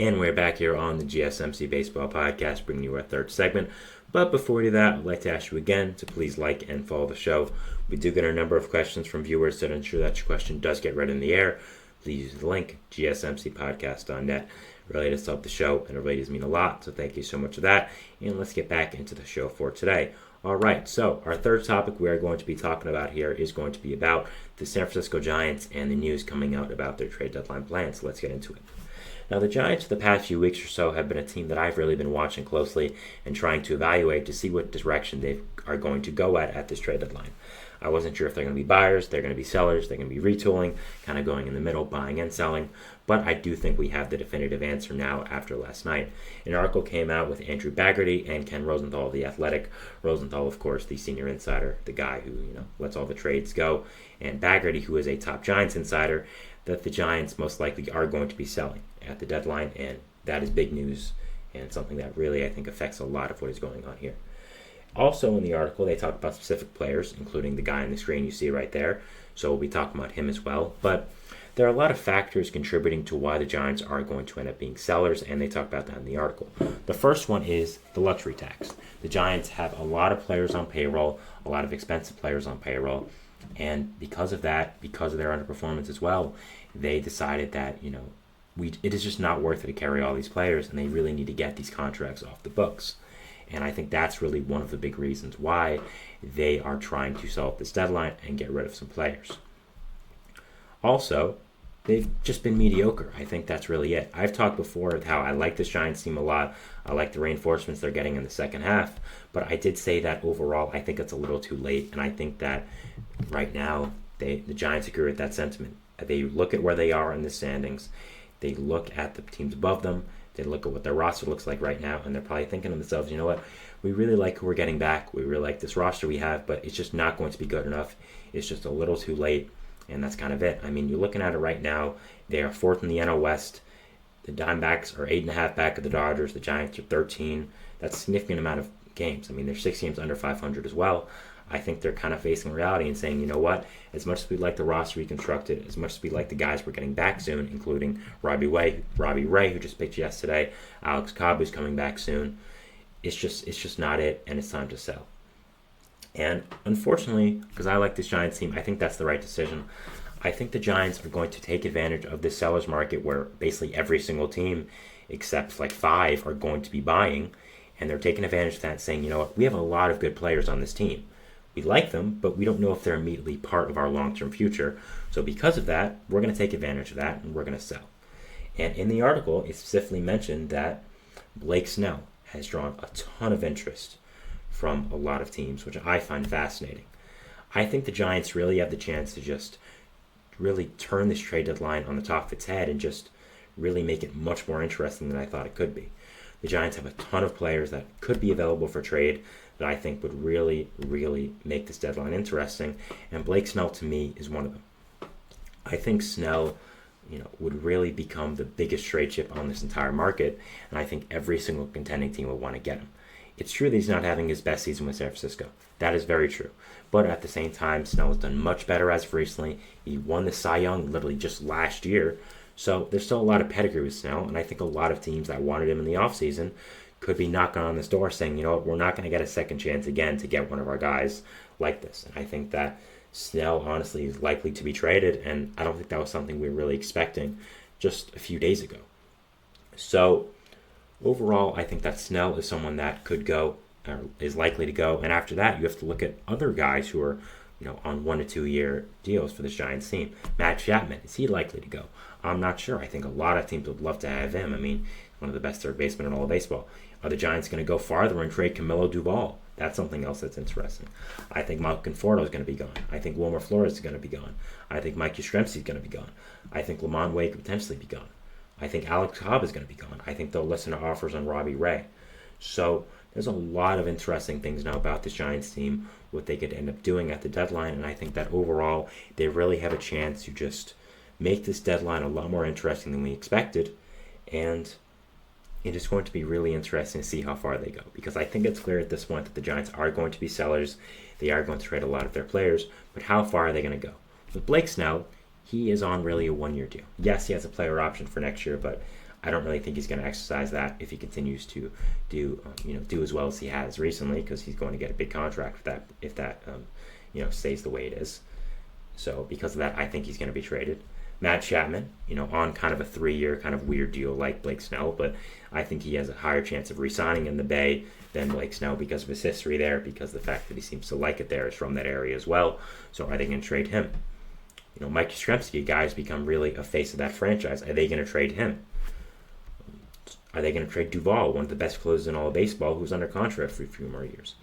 And we're back here on the GSMC Baseball Podcast, bringing you our third segment. But before we do that, I'd like to ask you again to please like and follow the show. We do get a number of questions from viewers, so to ensure that your question does get read in the air, please use the link, gsmcpodcast.net. It really does help the show, and it really does mean a lot, so thank you so much for that. And let's get back into the show for today. All right, so our third topic we are going to be talking about here is going to be about the San Francisco Giants and the news coming out about their trade deadline plans. So let's get into it. Now, the Giants for the past few weeks or so have been a team that I've really been watching closely and trying to evaluate to see what direction they are going to go at this trade deadline. I wasn't sure if they're going to be buyers, they're going to be sellers, they're going to be retooling, kind of going in the middle, buying and selling. But I do think we have the definitive answer now after last night. An article came out with Andrew Baggerty and Ken Rosenthal of The Athletic. Rosenthal, of course, the senior insider, the guy who lets all the trades go, and Baggerty, who is a top Giants insider, that the Giants most likely are going to be selling at the deadline, and that is big news and something that really I think affects a lot of what is going on here. Also in the article, they talk about specific players, including the guy on the screen you see right there, so we'll be talking about him as well. But there are a lot of factors contributing to why the Giants are going to end up being sellers, and they talk about that in the article. The first one is the luxury tax. The Giants have a lot of players on payroll, a lot of expensive players on payroll, and because of that, because of their underperformance as well, they decided that, it is just not worth it to carry all these players, and they really need to get these contracts off the books. And I think that's really one of the big reasons why they are trying to sell at this deadline and get rid of some players. Also, they've just been mediocre. I think that's really it. I've talked before of how I like this Giants team a lot. I like the reinforcements they're getting in the second half. But I did say that overall, I think it's a little too late. And I think that right now, the Giants agree with that sentiment. They look at where they are in the standings. They look at the teams above them. They look at what their roster looks like right now, and they're probably thinking to themselves, you know what, we really like who we're getting back. We really like this roster we have, but it's just not going to be good enough. It's just a little too late, and that's kind of it. I mean, you're looking at it right now. They are fourth in the NL West. The Diamondbacks are 8.5 back of the Dodgers. The Giants are 13. That's a significant amount of games. I mean, they're 6 games under 500 as well. I think they're kind of facing reality and saying, you know what, as much as we like the roster reconstructed, as much as we like the guys we're getting back soon, including Robbie Ray, who just pitched yesterday, Alex Cobb, who's coming back soon, it's just not it, and it's time to sell. And unfortunately, because I like this Giants team, I think that's the right decision. I think the Giants are going to take advantage of this seller's market where basically every single team, except like 5, are going to be buying, and they're taking advantage of that, saying, you know what, we have a lot of good players on this team. We like them, but we don't know if they're immediately part of our long-term future. So because of that, we're going to take advantage of that, and we're going to sell. And in the article, it specifically mentioned that Blake Snell has drawn a ton of interest from a lot of teams, which I find fascinating. I think the Giants really have the chance to just really turn this trade deadline on the top of its head and just really make it much more interesting than I thought it could be. The Giants have a ton of players that could be available for trade that I think would really, really make this deadline interesting. And Blake Snell, to me, is one of them. I think Snell, would really become the biggest trade chip on this entire market, and I think every single contending team will want to get him. It's true that he's not having his best season with San Francisco. That is very true. But at the same time, Snell has done much better as of recently. He won the Cy Young literally just last year. So there's still a lot of pedigree with Snell, and I think a lot of teams that wanted him in the offseason could be knocking on this door saying, you know what, we're not going to get a second chance again to get one of our guys like this. And I think that Snell, honestly, is likely to be traded, and I don't think that was something we were really expecting just a few days ago. So overall, I think that Snell is someone that could go, or is likely to go, and after that, you have to look at other guys who are on 1 to 2 year deals for this Giants team. Matt Chapman, is he likely to go? I'm not sure. I think a lot of teams would love to have him. I mean, one of the best third basemen in all of baseball. Are the Giants going to go farther and trade Camilo Duvall? That's something else that's interesting. I think Mike Conforto is going to be gone. I think Wilmer Flores is going to be gone. I think Mike Yastrzemski is going to be gone. I think Lamont Wade could potentially be gone. I think Alex Cobb is going to be gone. I think they'll listen to offers on Robbie Ray. So there's a lot of interesting things now about this Giants team, what they could end up doing at the deadline, and I think that overall they really have a chance to just make this deadline a lot more interesting than we expected, and it is going to be really interesting to see how far they go, because I think it's clear at this point that the Giants are going to be sellers. They are going to trade a lot of their players, but how far are they going to go? With Blake Snell, he is on really a 1 year deal. Yes, he has a player option for next year, but I don't really think he's going to exercise that if he continues to do as well as he has recently, because he's going to get a big contract if that stays the way it is. So because of that, I think he's going to be traded. Matt Chapman, on kind of a 3-year kind of weird deal like Blake Snell, but I think he has a higher chance of re-signing in the Bay than Blake Snell because of his history there, because the fact that he seems to like it there is from that area as well. So are they going to trade him? Mike Yastrzemski, guys become really a face of that franchise. Are they going to trade him? Are they going to trade Duvall, one of the best closers in all of baseball, who's under contract for a few more years?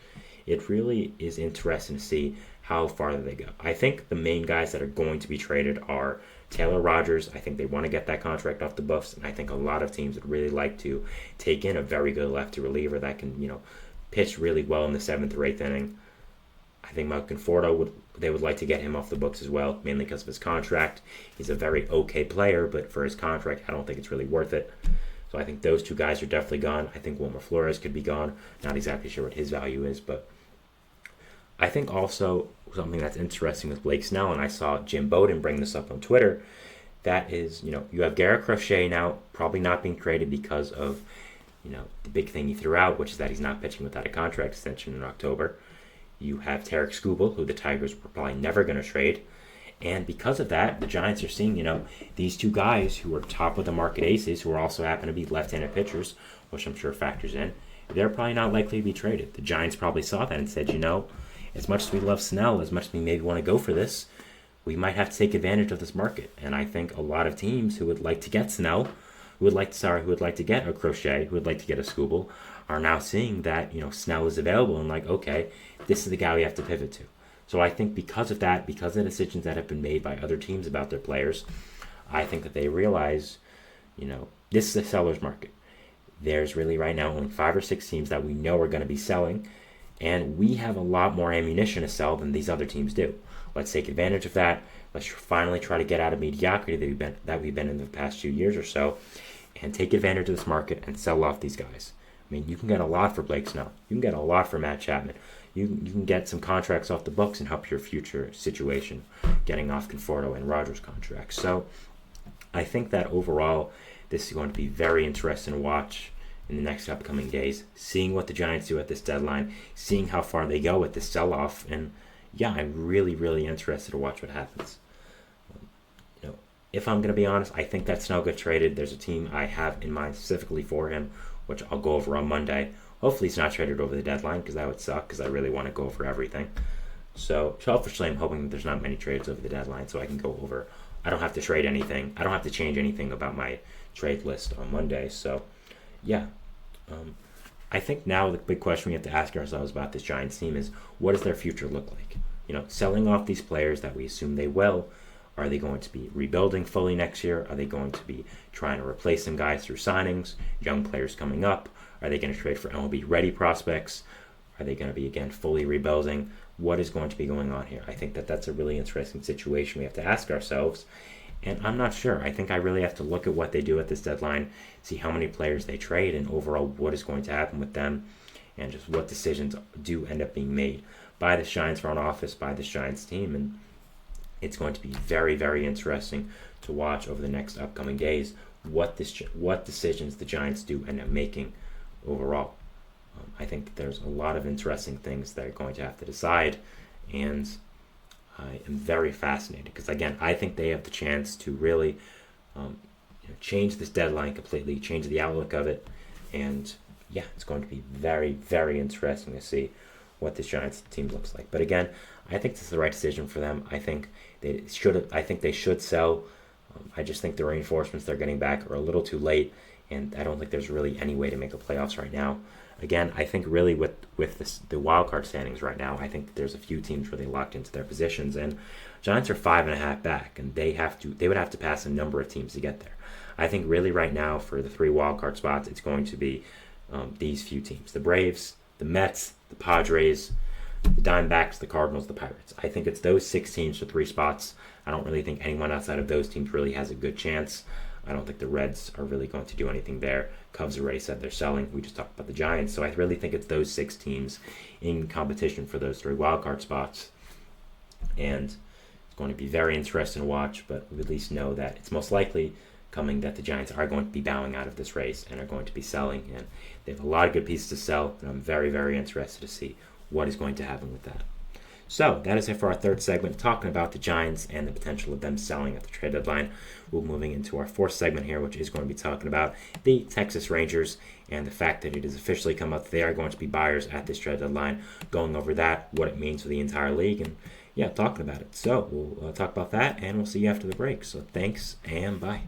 It really is interesting to see how far they go. I think the main guys that are going to be traded are Taylor Rogers. I think they want to get that contract off the books, and I think a lot of teams would really like to take in a very good lefty reliever that can, pitch really well in the 7th or 8th inning. I think Mike Conforto they would like to get him off the books as well, mainly because of his contract. He's a very okay player, but for his contract, I don't think it's really worth it. So I think those two guys are definitely gone. I think Wilmer Flores could be gone. Not exactly sure what his value is, but I think also something that's interesting with Blake Snell, and I saw Jim Bowden bring this up on Twitter, that is, you have Garrett Crochet now probably not being traded because of, the big thing he threw out, which is that he's not pitching without a contract extension in October. You have Tarek Skubal, who the Tigers were probably never going to trade. And because of that, the Giants are seeing, these two guys who are top of the market aces, who are also happen to be left-handed pitchers, which I'm sure factors in, they're probably not likely to be traded. The Giants probably saw that and said, as much as we love Snell, as much as we maybe want to go for this, we might have to take advantage of this market. And I think a lot of teams who would like to get Snell, who would like to get a Crochet, who would like to get a Skubal, are now seeing that, Snell is available and like, okay, this is the guy we have to pivot to. So I think because of that, because of the decisions that have been made by other teams about their players, I think that they realize, this is a seller's market. There's really right now only 5 or 6 teams that we know are going to be selling, and we have a lot more ammunition to sell than these other teams do. Let's take advantage of that. Let's finally try to get out of mediocrity that we've been in the past few years or so, and take advantage of this market and sell off these guys. I mean, you can get a lot for Blake Snell. You can get a lot for Matt Chapman. You can get some contracts off the books and help your future situation, getting off Conforto and Rogers contracts. So I think that overall, this is going to be very interesting to watch in the next upcoming days, seeing what the Giants do at this deadline, seeing how far they go with this sell-off, and yeah, I'm really, really interested to watch what happens. If I'm going to be honest, I think that Snell gets traded. There's a team I have in mind specifically for him, which I'll go over on Monday. Hopefully he's not traded over the deadline, because that would suck, because I really want to go over everything. So selfishly, I'm hoping that there's not many trades over the deadline, so I can go over. I don't have to trade anything. I don't have to change anything about my trade list on Monday. So yeah, I think now the big question we have to ask ourselves about this Giants team is, what does their future look like? Selling off these players that we assume they will, are they going to be rebuilding fully next year? Are they going to be trying to replace some guys through signings, young players coming up? Are they going to trade for MLB-ready prospects? Are they going to be, again, fully rebuilding? What is going to be going on here? I think that that's a really interesting situation we have to ask ourselves. And I'm not sure. I think I really have to look at what they do at this deadline, see how many players they trade, and overall what is going to happen with them, and just what decisions do end up being made by the Giants front office, by the Giants team. And it's going to be very, very interesting to watch over the next upcoming days what decisions the Giants do end up making overall. I think that there's a lot of interesting things they're going to have to decide, and I am very fascinated because, again, I think they have the chance to really change this deadline completely, change the outlook of it, and yeah, it's going to be very, very interesting to see what this Giants team looks like. But again, I think this is the right decision for them. I think they should sell. I just think the reinforcements they're getting back are a little too late, and I don't think there's really any way to make the playoffs right now. Again, I think really with the wild card standings right now, I think there's a few teams really locked into their positions, and Giants are 5.5 back, and they would have to pass a number of teams to get there. I think really right now for the 3 wild card spots, it's going to be these few teams: the Braves, the Mets, the Padres, the Diamondbacks, the Cardinals, the Pirates. I think it's those 6 teams for 3 spots. I don't really think anyone outside of those teams really has a good chance. I don't think the Reds are really going to do anything there. Cubs already said they're selling. We just talked about the Giants. So I really think it's those 6 teams in competition for those 3 wildcard spots. And it's going to be very interesting to watch, but we at least know that it's most likely coming that the Giants are going to be bowing out of this race and are going to be selling. And they have a lot of good pieces to sell, and I'm very, very interested to see what is going to happen with that. So that is it for our third segment, talking about the Giants and the potential of them selling at the trade deadline. We're moving into our fourth segment here, which is going to be talking about the Texas Rangers and the fact that it has officially come up they are going to be buyers at this trade deadline, going over that, what it means for the entire league, and talking about it. So we'll talk about that, and we'll see you after the break. So thanks, and bye.